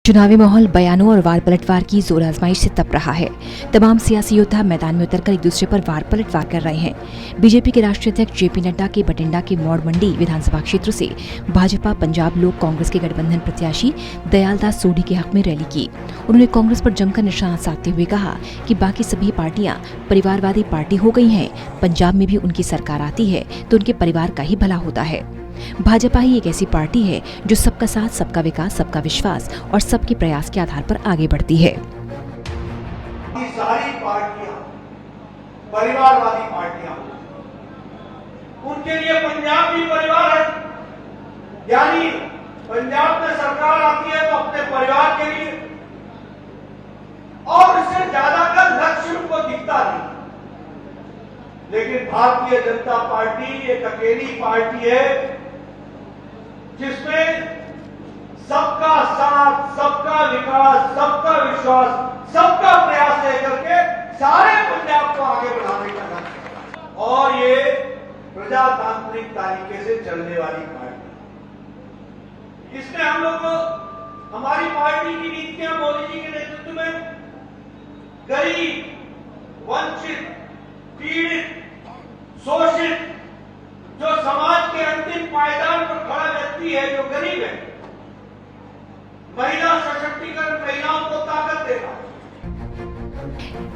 चुनावी माहौल बयानों और वार पलटवार की जोर आजमाइश से तप रहा है। तमाम सियासी योद्धा मैदान में उतरकर एक दूसरे पर वार पलटवार कर रहे हैं। बीजेपी के राष्ट्रीय अध्यक्ष जेपी नड्डा के बठिंडा के मौड़ मंडी विधानसभा क्षेत्र से भाजपा पंजाब लोक कांग्रेस के गठबंधन प्रत्याशी दयालदास सोढी के हक में रैली की। उन्होंने कांग्रेस पर जमकर निशाना साधते हुए कहा कि बाकी सभी पार्टियां परिवारवादी पार्टी हो गई हैं। पंजाब में भी उनकी सरकार आती है तो उनके परिवार का ही भला होता है। भाजपा ही एक ऐसी पार्टी है जो सबका साथ, सबका विकास, सबका विश्वास और सबके प्रयास के आधार पर आगे बढ़ती है। सारी पार्टियां परिवारवादी पार्टियां, उनके लिए पंजाब भी परिवार है। यानी पंजाब में सरकार आती है तो अपने परिवार के लिए, और इससे ज्यादा का लक्ष्य उनको दिखता नहीं। लेकिन भारतीय जनता पार्टी एक अकेली पार्टी है जिसमें सबका साथ, सबका विकास, सबका विश्वास, सबका प्रयास लेकर के सारे पंजाब को आगे बढ़ाने का लक्ष्य है। और ये प्रजातांत्रिक तरीके से चलने वाली पार्टी, इसमें हम लोग हमारी पार्टी की नीतियां मोदी जी के नेतृत्व में गरीब, वंचित, पीड़ित, शोषित, जो समाज के अंतिम पायदान पर खड़ा व्यक्ति है, जो गरीब है, महिला सशक्तिकरण, महिलाओं को ताकत देना।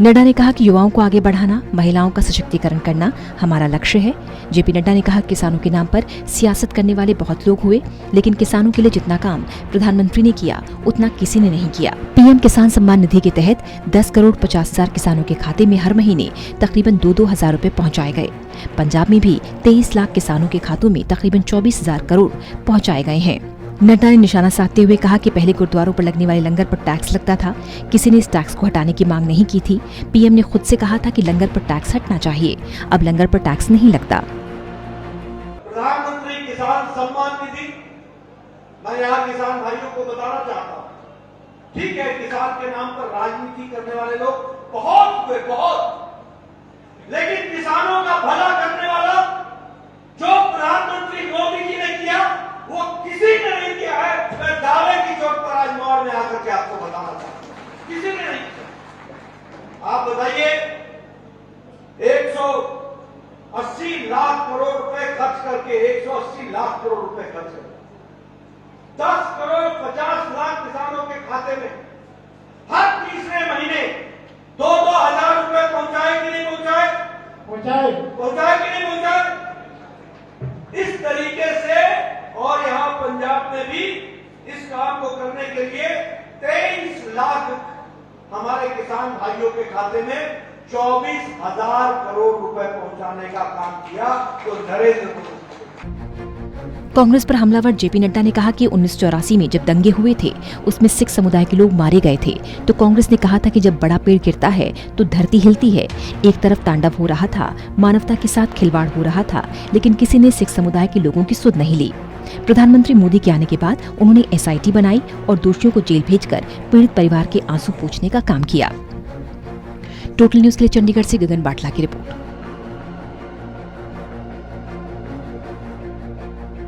नड्डा ने कहा कि युवाओं को आगे बढ़ाना, महिलाओं का सशक्तिकरण करना हमारा लक्ष्य है। जेपी नड्डा ने कहा किसानों के नाम पर सियासत करने वाले बहुत लोग हुए, लेकिन किसानों के लिए जितना काम प्रधानमंत्री ने किया उतना किसी ने नहीं किया। पीएम किसान सम्मान निधि के तहत 10,50,00,000 किसानों के खाते में हर महीने तकरीबन 2-2 हजार रुपए पहुँचाए गए। पंजाब में भी 23 लाख किसानों के खातों में तकरीबन 24,000 करोड़ पहुँचाए गए हैं। नड्डा ने निशाना साधते हुए कहा कि पहले गुरुद्वारों पर लगने वाले लंगर पर टैक्स लगता था, किसी ने इस टैक्स को हटाने की मांग नहीं की थी। पीएम ने खुद से कहा था कि लंगर पर टैक्स हटना चाहिए, अब लंगर पर टैक्स नहीं लगता। प्रधानमंत्री किसान सम्मान निधि, मैं यहाँ किसान भाइयों को बताना चाहता हूँ, ठीक है किसान के नाम पर राजनीति करने वाले लोग बहुत हुए, बहुत, लेकिन किसानों का भला करने वाला जो प्रधानमंत्री मोदी जी ने किया वो किसी ने नहीं किया है। मैं दावे की चोट पर आज मौड़ में आकर के आपको बताना चाहता हूं, किसी ने नहीं किया। आप बताइए, 180 लाख करोड़ रुपए खर्च करके, 180 लाख करोड़ रुपए खर्च करके 10,50,00,000 किसानों के खाते में हर तीसरे महीने 2-2 हजार रुपए पहुंचाए कि नहीं पहुंचाए? पहुंचाए कि नहीं पहुंचाए? इस तरीके से, और यहाँ पंजाब में भी इस काम को करने के लिए 23 लाख हमारे किसान भाइयों के खाते में 24,000 करोड़ रुपए पहुंचाने का काम किया। तो नरेंद्र मोदी। कांग्रेस पर हमलावर जेपी नड्डा ने कहा कि 1984 में जब दंगे हुए थे उसमें सिख समुदाय के लोग मारे गए थे, तो कांग्रेस ने कहा था कि जब बड़ा पेड़ गिरता है तो धरती हिलती है। एक तरफ तांडव हो रहा था, मानवता के साथ खिलवाड़ हो रहा था, लेकिन किसी ने सिख समुदाय के लोगों की सुध नहीं ली। प्रधानमंत्री मोदी के आने के बाद उन्होंने एसआईटी बनाई और दोषियों को जेल भेजकर पीड़ित परिवार के आंसू पोंछने का काम किया। टोटल न्यूज के लिए चंडीगढ़ से गगन बाटला की रिपोर्ट।